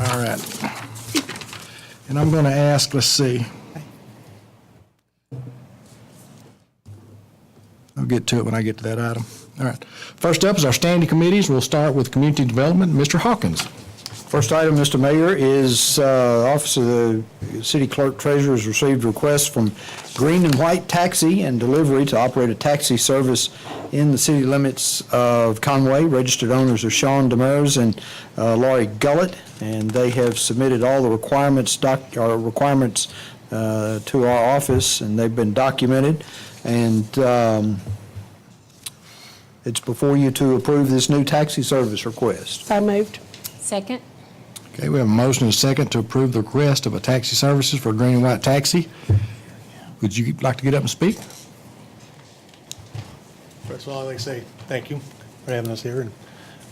All right. And I'm going to ask, let's see. I'll get to it when I get to that item. All right. First up is our standing committees. We'll start with Community Development. Mr. Hawkins. First item, Mr. Mayor, is Office of the City Clerk Treasurer has received requests from Green and White Taxi and Delivery to operate a taxi service in the city limits of Conway. Registered owners are Sean Demers and Laurie Gullett, and they have submitted all the requirements to our office, and they've been documented. And it's before you to approve this new taxi service request. So moved. Second. Okay, we have a motion and a second to approve the request of a taxi services for Green and White Taxi. Would you like to get up and speak? First of all, I'd like to say thank you for having us here. And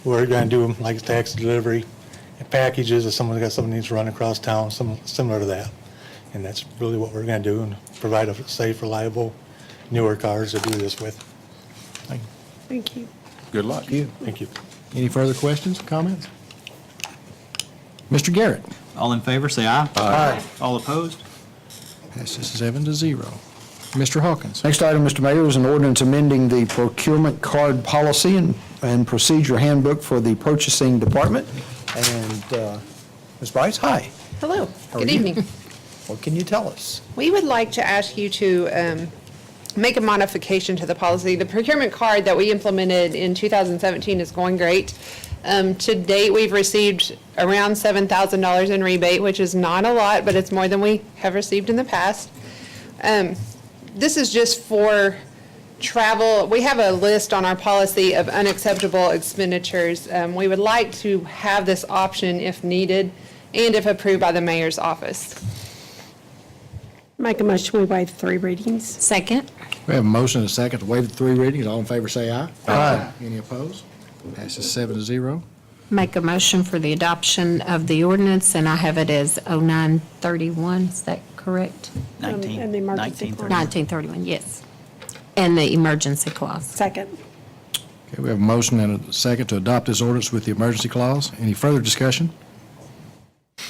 we're going to do like taxi delivery and packages if someone's got something needs to run across town, some similar to that. And that's really what we're going to do, and provide a safe, reliable, newer cars to do this with. Thank you. Thank you. Good luck. Thank you. Any further questions, comments? Mr. Garrett. All in favor, say aye. Aye. All opposed? Passes 7-0. Mr. Hawkins. Next item, Mr. Mayor, is an ordinance amending the procurement card policy and procedure handbook for the purchasing department. And Ms. Bryce, hi. Hello. How are Good you? evening. What can you tell us? We would like to ask you to make a modification to the policy. The procurement card that we implemented in 2017 is going great. To date, we've received around $7,000 in rebate, which is not a lot, but it's more than we have received in the past. This is just for travel. We have a list on our policy of unacceptable expenditures. We would like to have this option if needed and if approved by the mayor's office. Make a motion, we waive 3 readings. Second. We have a motion and a second to waive the 3 readings. All in favor, say aye. Aye. Any opposed? Passes 7-0. Make a motion for the adoption of the ordinance, and I have it as 0931. Is that correct? And the emergency clause. 1931, yes. And the emergency clause. Second. Okay, we have a motion and a second to adopt this ordinance with the emergency clause. Any further discussion?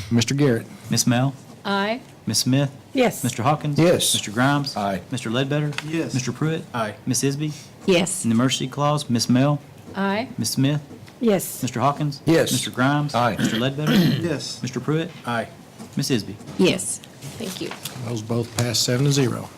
Mr. Garrett. Ms. Mel? Aye. Ms. Smith? Yes. Mr. Hawkins? Yes. Mr. Grimes? Aye. Mr. Ledbetter? Yes. Mr. Pruitt? Aye. Ms. Isby? Yes. In the emergency clause, Ms. Mel? Aye. Ms. Smith? Yes. Mr. Hawkins? Yes. Mr. Grimes? Aye. Mr. Ledbetter? Yes. Mr. Pruitt? Aye. Ms. Isby? Yes. Thank you. Those both pass 7-0.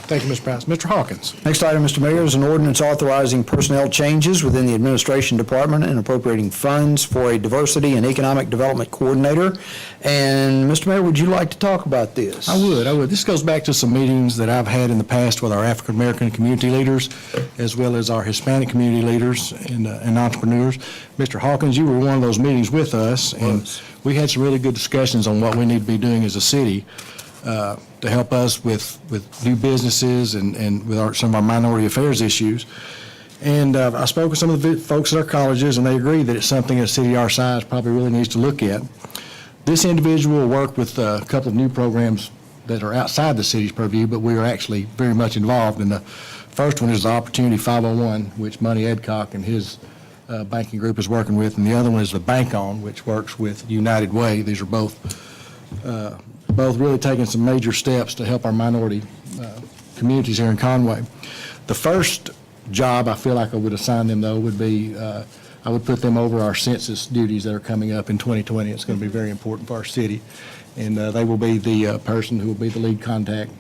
Thank you, Mr. Price. Mr. Hawkins. Next item, Mr. Mayor, is an ordinance authorizing personnel changes within the administration department and appropriating funds for a diversity and economic development coordinator. And Mr. Mayor, would you like to talk about this? I would. This goes back to some meetings that I've had in the past with our African-American community leaders, as well as our Hispanic community leaders and entrepreneurs. Mr. Hawkins, you were one of those meetings with us, and we had some really good discussions on what we need to be doing as a city to help us with new businesses and with some of our minority affairs issues. And I spoke with some of the folks at our colleges, and they agree that it's something a city our size probably really needs to look at. This individual will work with a couple of new programs that are outside the city's purview, but we are actually very much involved. And the first one is the Opportunity 501, which Money Edcock and his banking group is working with, and the other one is the Bank On, which works with United Way. These are both really taking some major steps to help our minority communities here in Conway. The first job I feel like I would assign them, though, would be I would put them over our census duties that are coming up in 2020. It's going to be very important for our city, and they will be the person who will be the lead contact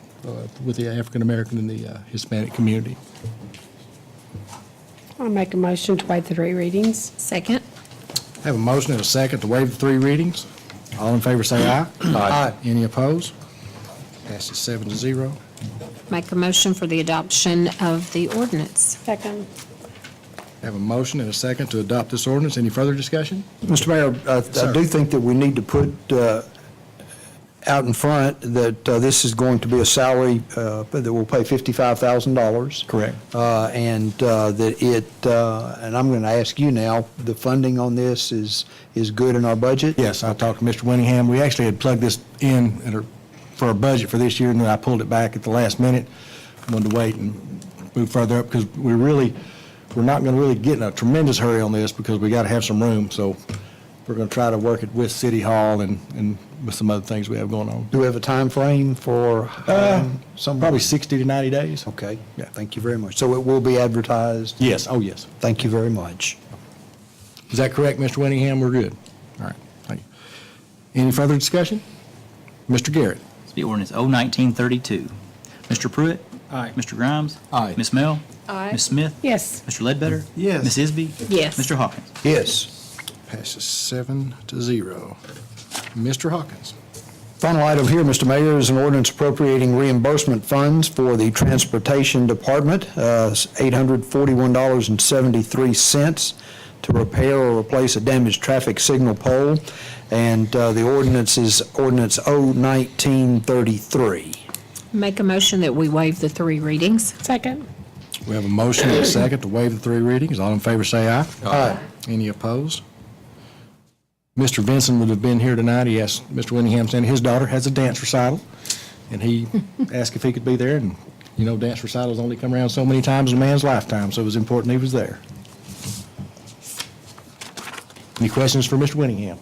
with the African American and the Hispanic community. I'll make a motion to waive 3 readings. Second. I have a motion and a second to waive the 3 readings. All in favor say aye. Aye. Any opposed? Passes 7-0. Make a motion for the adoption of the ordinance. Second. I have a motion and a second to adopt this ordinance. Any further discussion? Mr. Mayor, I do think that we need to put out in front that this is going to be a salary that will pay $55,000. Correct. And that and I'm going to ask you now, the funding on this is good in our budget? Yes, I talked to Mr. Winningham. We actually had plugged this in for our budget for this year, and then I pulled it back at the last minute. I wanted to wait and move further up because we're not going to really get in a tremendous hurry on this because we got to have some room. So we're going to try to work it with City Hall and with some other things we have going on. Do we have a time frame for some? Probably 60 to 90 days. Okay, Yeah. thank you very much. So it will be advertised? Yes, oh, yes. Thank you very much. Is that correct, Mr. Winningham? We're good. All right, thank you. Any further discussion? Mr. Garrett? This be ordinance 01932. Mr. Pruitt? Aye. Mr. Grimes? Aye. Ms. Mel? Aye. Ms. Smith? Yes. Mr. Ledbetter? Yes. Ms. Isby? Yes. Mr. Hawkins? Yes. Passes 7-0. Mr. Hawkins? Final item here, Mr. Mayor, is an ordinance appropriating reimbursement funds for the Transportation Department, $841.73 to repair or replace a damaged traffic signal pole, and the ordinance is ordinance 01933. Make a motion that we waive the 3 readings. Second. We have a motion and a second to waive the 3 readings. All in favor, say aye. Aye. Any opposed? Mr. Vinson would have been here tonight. He asked Mr. Winningham, saying his daughter has a dance recital, and he asked if he could be there, and, you know, dance recitals only come around so many times in a man's lifetime, so it was important he was there. Any questions for Mr. Winningham?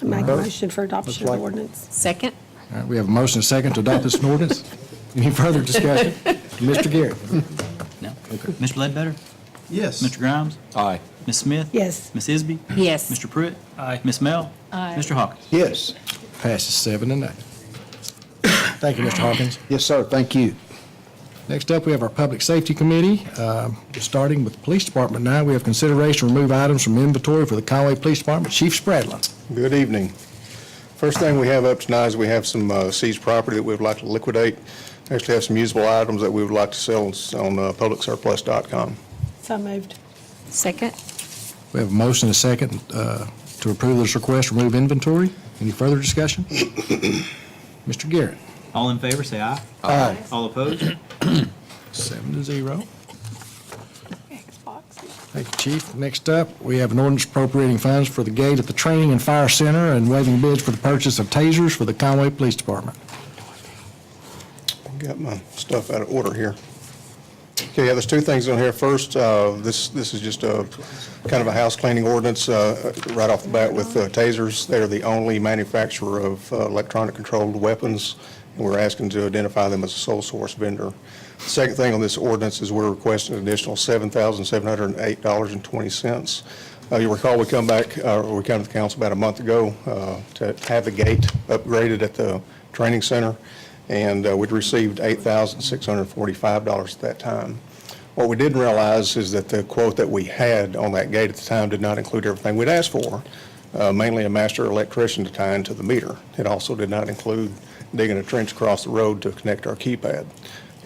Make a motion for adoption of like- the ordinance. Second? All right, we have a motion and a second to adopt this ordinance. Any further discussion? Mr. Garrett? No. Mr. Ledbetter? Yes. Mr. Grimes? Aye. Ms. Smith? Yes. Ms. Isby? Yes. Mr. Pruitt? Aye. Ms. Mel? Aye. Mr. Hawkins? Yes. Passes 7-0. Thank you, Mr. Hawkins. Yes, sir, thank you. Next up, we have our Public Safety Committee. Starting with the Police Department now, we have consideration to remove items from inventory for the Conway Police Department. Chief Spradlin. Good evening. First thing we have up tonight is we have some seized property that we would like to liquidate. Actually have some usable items that we would like to sell on publicsurplus.com. So moved. Second? We have a motion and a second to approve this request to remove inventory. Any further discussion? Mr. Garrett. All in favor, say aye. Aye. All opposed? 7-0. Thank you, Chief. Next up, we have an ordinance appropriating funds for the gate at the Training and Fire Center and waiving bids for the purchase of tasers for the Conway Police Department. Got my stuff out of order here. Okay, yeah, there's 2 things on here. First, this is just a kind of a house cleaning ordinance right off the bat with tasers. They're the only manufacturer of electronic controlled weapons, and we're asking to identify them as a sole source vendor. The second thing on this ordinance is we're requesting an additional $7,708.20. You'll recall we come to the council about a month ago to have the gate upgraded at the training center, and we'd received $8,645 at that time. What we didn't realize is that the quote that we had on that gate at the time did not include everything we'd asked for, mainly a master electrician to tie into the meter. It also did not include digging a trench across the road to connect our keypad,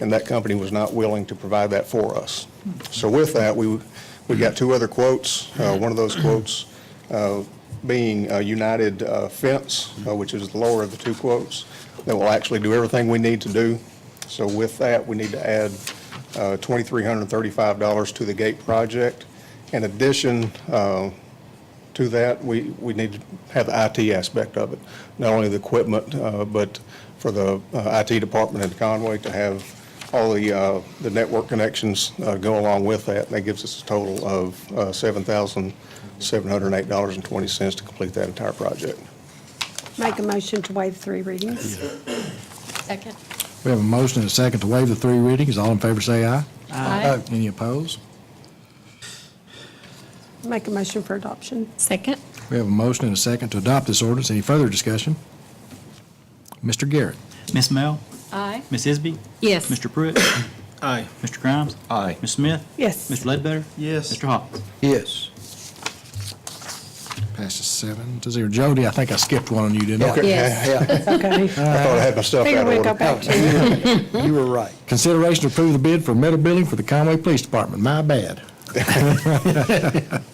and that company was not willing to provide that for us. So with that, we got 2 other quotes. One of those quotes being United Fence, which is the lower of the 2 quotes, that will actually do everything we need to do. So with that, we need to add $2,335 to the gate project. In addition to that, we need to have the IT aspect of it, not only the equipment, but for the IT department in Conway to have all the network connections go along with that. And that gives us a total of $7,708.20 to complete that entire project. Make a motion to waive 3 readings. Second? We have a motion and a second to waive the 3 readings. All in favor, say aye. Aye. Any opposed? Make a motion for adoption. Second? We have a motion and a second to adopt this ordinance. Any further discussion? Mr. Garrett. Ms. Mel? Aye. Ms. Isby? Yes. Mr. Pruitt? Aye. Mr. Grimes? Aye. Ms. Smith? Yes. Mr. Ledbetter? Yes. Mr. Hawkins? Yes. Passes 7-0. Jody, I think I skipped one on you, didn't I? Okay. Yes. Yeah. Okay. I thought I had my stuff Figure out of we order. go back to you. You were right. Consideration to approve the bid for metal building for the Conway Police Department. My bad.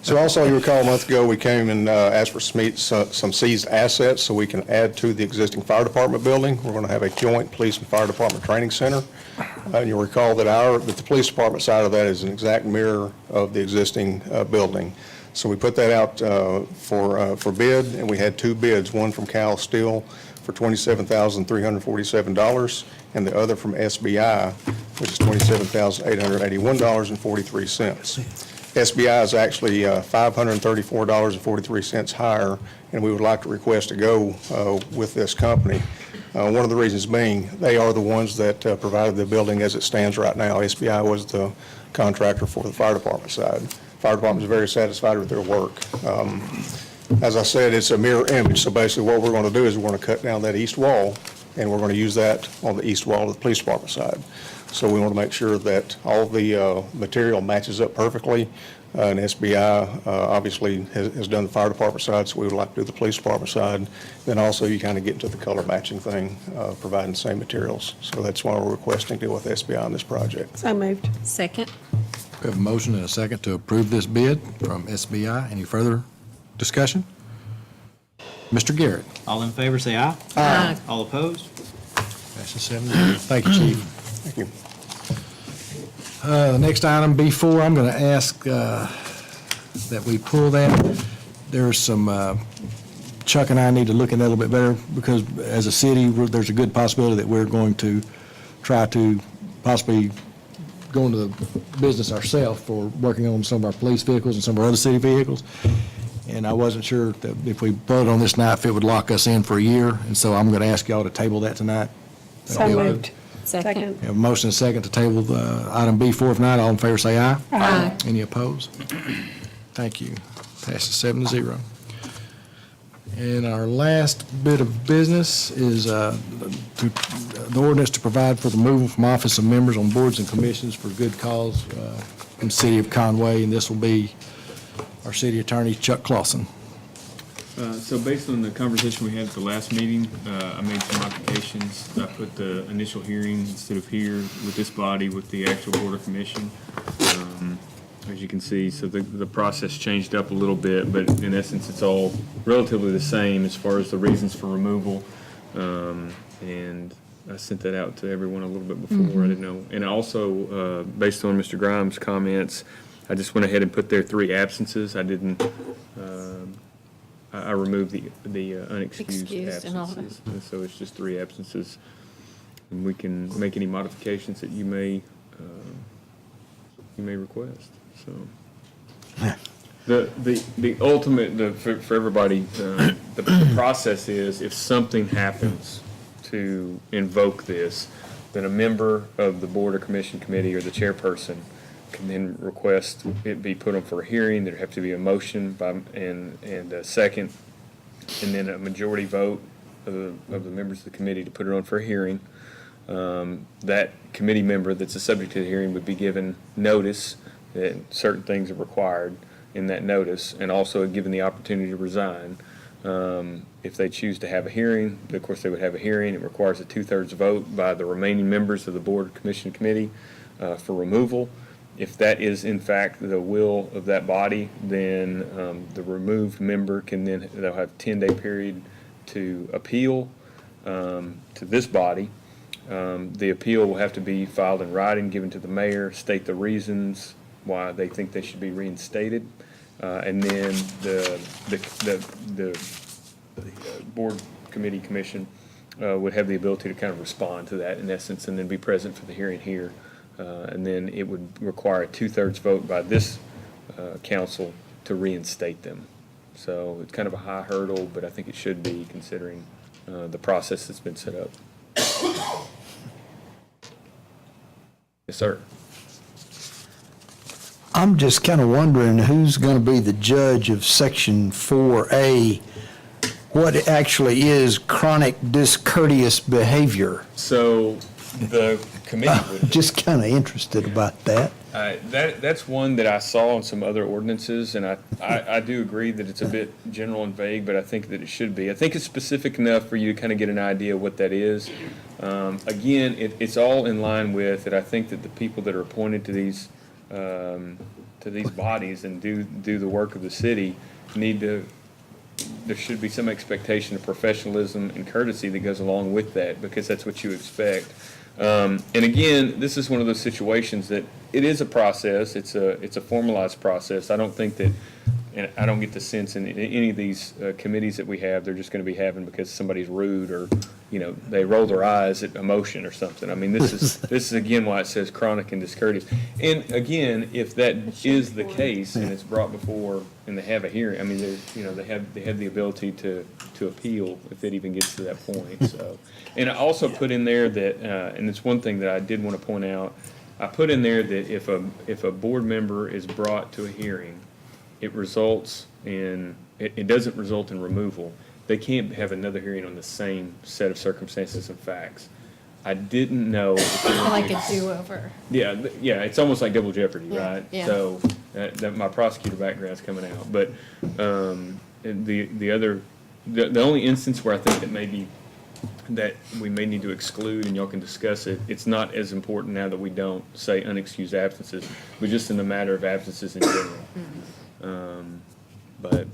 So also, you recall a month ago, we came and asked for some seized assets so we can add to the existing fire department building. We're going to have a joint police and fire department training center. And you'll recall that the police department side of that is an exact mirror of the existing building. So we put that out for bid, and we had 2 bids, one from Cal Steel for $27,347, and the other from SBI, which is $27,881.43. SBI is actually $534.43 higher, and we would like to request to go with this company. One of the reasons being, they are the ones that provided the building as it stands right now. SBI was the contractor for the fire department side. Fire department is very satisfied with their work. As I said, it's a mirror image, so basically what we're going to do is we're going to cut down that east wall, and we're going to use that on the east wall of the police department side. So we want to make sure that all the material matches up perfectly, and SBI obviously has done the fire department side, so we would like to do the police department side. Then also you kind of get into the color matching thing, providing the same materials. So that's why we're requesting to deal with SBI on this project. So moved. Second. We have a motion and a second to approve this bid from SBI. Any further discussion? Mr. Garrett. All in favor, say aye. Aye. All opposed? Passes 7-0. Thank you, Chief. Thank you. The next item, B4, I'm going to ask that we pull that. There's some, Chuck and I need to look at that a little bit better, because as a city, there's a good possibility that we're going to try to possibly go into the business ourselves for working on some of our police vehicles and some of our other city vehicles. And I wasn't sure that if we voted on this tonight, if it would lock us in for a year. And so I'm going to ask y'all to table that tonight. So moved. Second. We have a motion and a second to table item B4. If not, all in favor say aye. Aye. Any opposed? Thank you. Passes 7-0. And our last bit of business is the ordinance to provide for the removal from office of members on boards and commissions for good cause in the city of Conway. And this will be our city attorney, Chuck Clausen. So based on the conversation we had at the last meeting, I made some modifications. I put the initial hearing instead of here with this body with the actual Board of Commission. As you can see, so the process changed up a little bit, but in essence, it's all relatively the same as far as the reasons for removal. And I sent that out to everyone a little bit before. I didn't know. And also, based on Mr. Grimes' comments, I just went ahead and put there 3 absences. I didn't, I removed the unexcused Excused and all that. absences. And so it's just 3 absences. And we can make any modifications that you may request, so. The ultimate, for everybody, the process is if something happens to invoke this, then a member of the Board or Commission Committee or the chairperson can then request it be put on for a hearing. There'd have to be a motion and a second, and then a majority vote of the members of the committee to put it on for a hearing. That committee member that's a subject to the hearing would be given notice that certain things are required in that notice, and also given the opportunity to resign. If they choose to have a hearing, of course, they would have a hearing. It requires a 2/3 vote by the remaining members of the Board, Commission, Committee for removal. If that is in fact the will of that body, then the removed member can then, they'll have a 10-day period to appeal to this body. The appeal will have to be filed in writing, given to the mayor, state the reasons why they think they should be reinstated. And then the board, committee, commission would have the ability to kind of respond to that in essence, and then be present for the hearing here. And then it would require a 2/3 vote by this council to reinstate them. So it's kind of a high hurdle, but I think it should be, considering the process that's been set up. Yes, sir. I'm just kind of wondering who's going to be the judge of Section 4A, what actually is chronic discourteous behavior? So the committee would. Just kind of interested about that. That's one that I saw in some other ordinances, and I do agree that it's a bit general and vague, but I think that it should be. I think it's specific enough for you to kind of get an idea of what that is. Again, it's all in line with that. I think that the people that are appointed to these bodies and do the work of the city there should be some expectation of professionalism and courtesy that goes along with that, because that's what you expect. And again, this is one of those situations that it is a process. It's a formalized process. I don't think that, and I don't get the sense in any of these committees that we have, they're just going to be having because somebody's rude or, they roll their eyes at emotion or something. I mean, this is again why it says chronic and discourteous. And again, if that is the case and it's brought before and they have a hearing, I mean, they have the ability to appeal if it even gets to that point. So, and I also put in there that, and it's one thing that I did want to point out. I put in there that if a board member is brought to a hearing, it results in, it doesn't result in removal. They can't have another hearing on the same set of circumstances and facts. I didn't know. Like a do-over. Yeah, it's almost like double jeopardy, Yeah, right? yeah. So, that my prosecutor background's coming out. But, and the only instance where I think that we may need to exclude, and y'all can discuss it, it's not as important now that we don't say unexcused absences, but just in the matter of absences in general. But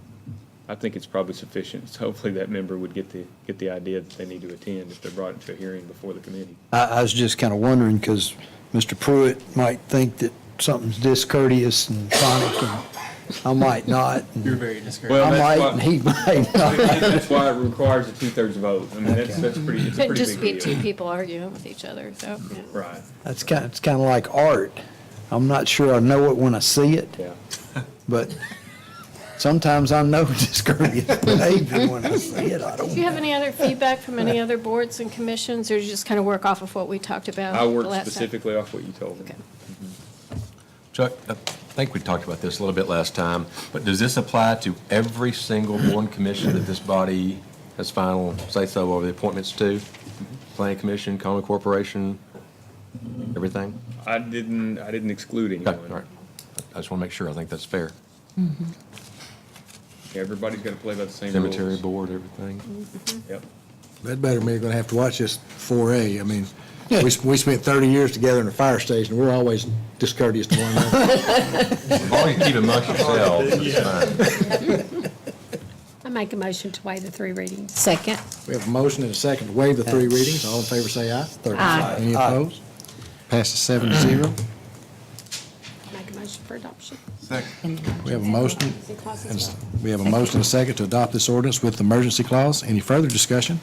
I think it's probably sufficient. So hopefully that member would get the idea that they need to attend if they're brought into a hearing before the committee. I was just kind of wondering, because Mr. Pruitt might think that something's discourteous and chronic, and I might not. You're very discourteous. I might, and he might not. That's why it requires a 2/3 vote. I mean, that's it's a pretty Couldn't just be big two deal. people arguing with each other, so. Yeah. Right, It's kind of like art. I'm not sure I know it when I see it, yeah. but sometimes I know discourteous behavior when I see it. I don't. Do you have any other feedback from any other boards and commissions, or do you just kind of work off of what we talked about I the work last time? specifically off what you told me. Okay. Chuck, I think we talked about this a little bit last time, but does this apply to every single board and commission that this body has final say-so over the appointments to? Planning Commission, Conway Corporation, everything? I didn't exclude Okay, anyone. all right. I just want to make sure. I think that's fair. Everybody's got to play by the same rules. Cemetery board, everything. Yep. That better mean you're going to have to watch this 4A. I mean, we spent 30 years together in a fire station. We're always discourteous to one another. As long as you keep it amongst yourselves, it's fine. I make a motion to waive the 3 readings. Second. We have a motion and a second to waive the 3 readings. All in favor say aye. Aye. Any opposed? Passes 7-0. Make a motion for adoption. We have a motion, we have a motion and a second to adopt this ordinance with the emergency clause. Any further discussion?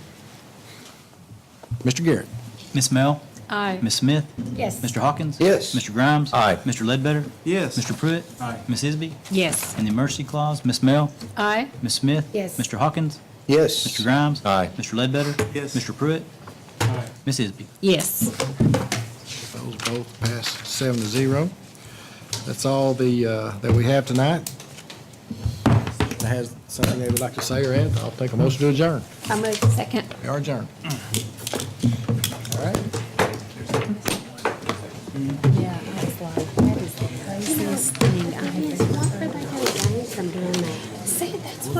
Mr. Garrett? Ms. Mel? Aye. Ms. Smith? Yes. Mr. Hawkins? Yes. Mr. Grimes? Aye. Mr. Ledbetter? Yes. Mr. Pruitt? Aye. Ms. Isby? Yes. And the emergency clause, Ms. Mel? Aye. Ms. Smith? Yes. Mr. Hawkins? Yes. Mr. Grimes? Aye. Mr. Ledbetter? Yes. Mr. Pruitt? Aye. Ms. Isby? Yes. Those both pass 7-0. That's all that we have tonight. That has something they would like to say or add, I'll take a motion to adjourn. I move. Second. We are adjourned. All right. Yeah, I was like, that is the craziest thing I have ever heard. Where they get a gain from doing that? See, that's what